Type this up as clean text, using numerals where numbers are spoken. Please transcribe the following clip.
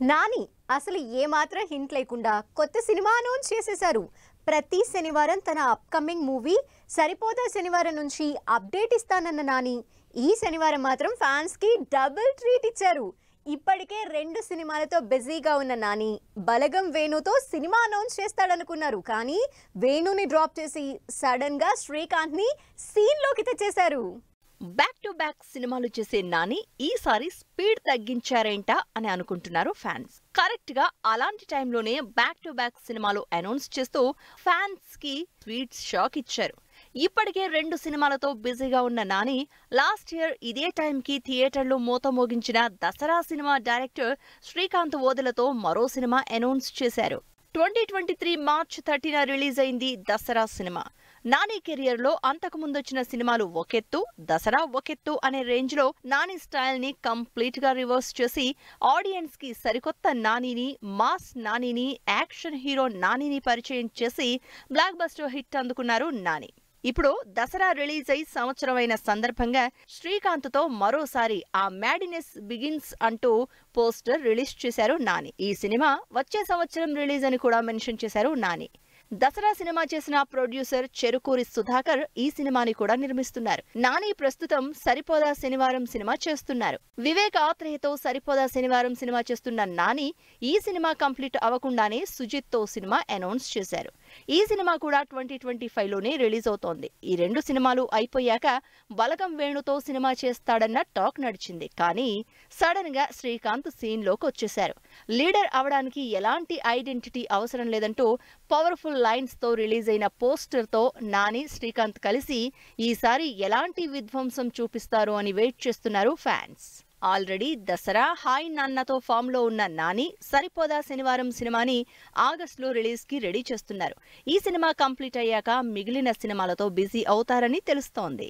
నాని అసలు ఏమాత్రం హింట్ లేకుండా కొత్త సినిమా అనౌన్స్ చేసేశారు. ప్రతి శనివారం తన అప్కమింగ్ మూవీ సరిపోదా శనివారం నుంచి అప్డేట్ ఇస్తానన్న నాని ఈ శనివారం మాత్రం ఫ్యాన్స్ కి డబుల్ ట్రీట్ ఇచ్చారు. ఇప్పటికే 2 సినిమాలతో బిజీగా ఉన్న నాని బలగం వేణుతో సినిమా అనౌన్స్ చేస్తాడనుకున్నారు. కానీ వేణుని డ్రాప్ చేసి సడన్ గా శ్రీకాంత్ ని సీన్ లోకి తెచ్చేశారు. బ్యాక్ టు బ్యాక్ సినిమాలు చేసే నాని ఈసారి స్పీడ్ తగ్గించారేంటా అని అనుకుంటున్నారు ఫ్యాన్స్. కరెక్ట్ గా అలాంటి టైంలోనే బ్యాక్ టు బ్యాక్ సినిమాలు అనౌన్స్ చేస్తూ ఫ్యాన్స్ కి స్వీట్ షాక్ ఇచ్చారు. ఇప్పటికే 2 సినిమాలతో బిజీగా ఉన్న నాని లాస్ట్ ఇయర్ ఇదే టైంకి థియేటర్లో మోత మోగించిన దసరా సినిమా డైరెక్టర్ శ్రీకాంత్ ఓదెలతో మరో సినిమా అనౌన్స్ చేశారు. 2023 మార్చ్ 30న రిలీజ్ అయింది దసరా సినిమా. నాని కెరియర్ లో అంతకు ముందొచ్చిన సినిమాలు ఒకెత్తు, దసరా ఒకెత్తు అనే రేంజ్ లో నాని స్టైల్ ని కంప్లీట్ గా రివర్స్ చేసి ఆడియన్స్ కి సరికొత్త నానిని, మాస్ నానిని, యాక్షన్ హీరో నానిని పరిచయం చేసి బ్లాక్ బస్టర్ హిట్ అందుకున్నారు నాని. ఇప్పుడు దసరా రిలీజ్ అయి సంవత్సరమైన సందర్భంగా శ్రీకాంత్ తో మరోసారి ఆ మ్యాడినెస్ బిగిన్స్ అంటూ పోస్టర్ రిలీజ్ చేశారు నాని. ఈ సినిమా వచ్చే సంవత్సరం రిలీజ్ అని కూడా మెన్షన్ చేశారు నాని. దసరా సినిమా చేసిన ప్రొడ్యూసర్ చెరుకూరి సుధాకర్ ఈ సినిమాని కూడా నిర్మిస్తున్నారు. నాని ప్రస్తుతం సరిపోదా శనివారం సినిమా చేస్తున్నారు. వివేక్ ఆత్రేయతో సరిపోదా శనివారం సినిమా చేస్తున్న నాని ఈ సినిమా కంప్లీట్ అవ్వకుండానే సుజిత్ తో సినిమా అనౌన్స్ చేశారు. ఈ సినిమా కూడా 2025లోనే రిలీజ్ అవుతోంది. ఈ 2 సినిమాలు అయిపోయాక బలగం వేణుతో సినిమా చేస్తాడన్న టాక్ నడిచింది. కానీ సడన్ గా శ్రీకాంత్ సీన్ లోకి వచ్చేశారు. లీడర్ అవడానికి ఎలాంటి ఐడెంటిటీ అవసరం లేదంటూ పవర్ఫుల్ లైన్స్ తో రిలీజ్ అయిన పోస్టర్ తో నాని, శ్రీకాంత్ కలిసి ఈసారి ఎలాంటి విధ్వంసం చూపిస్తారు అని వెయిట్ చేస్తున్నారు ఫ్యాన్స్. ఆల్రెడీ దసరా, హాయ్ నాన్నతో ఫామ్ లో ఉన్న నాని సరిపోదా శనివారం సినిమాని ఆగస్టులో రిలీజ్ కి రెడీ చేస్తున్నారు. ఈ సినిమా కంప్లీట్ అయ్యాక మిగిలిన సినిమాలతో బిజీ అవుతారని తెలుస్తోంది.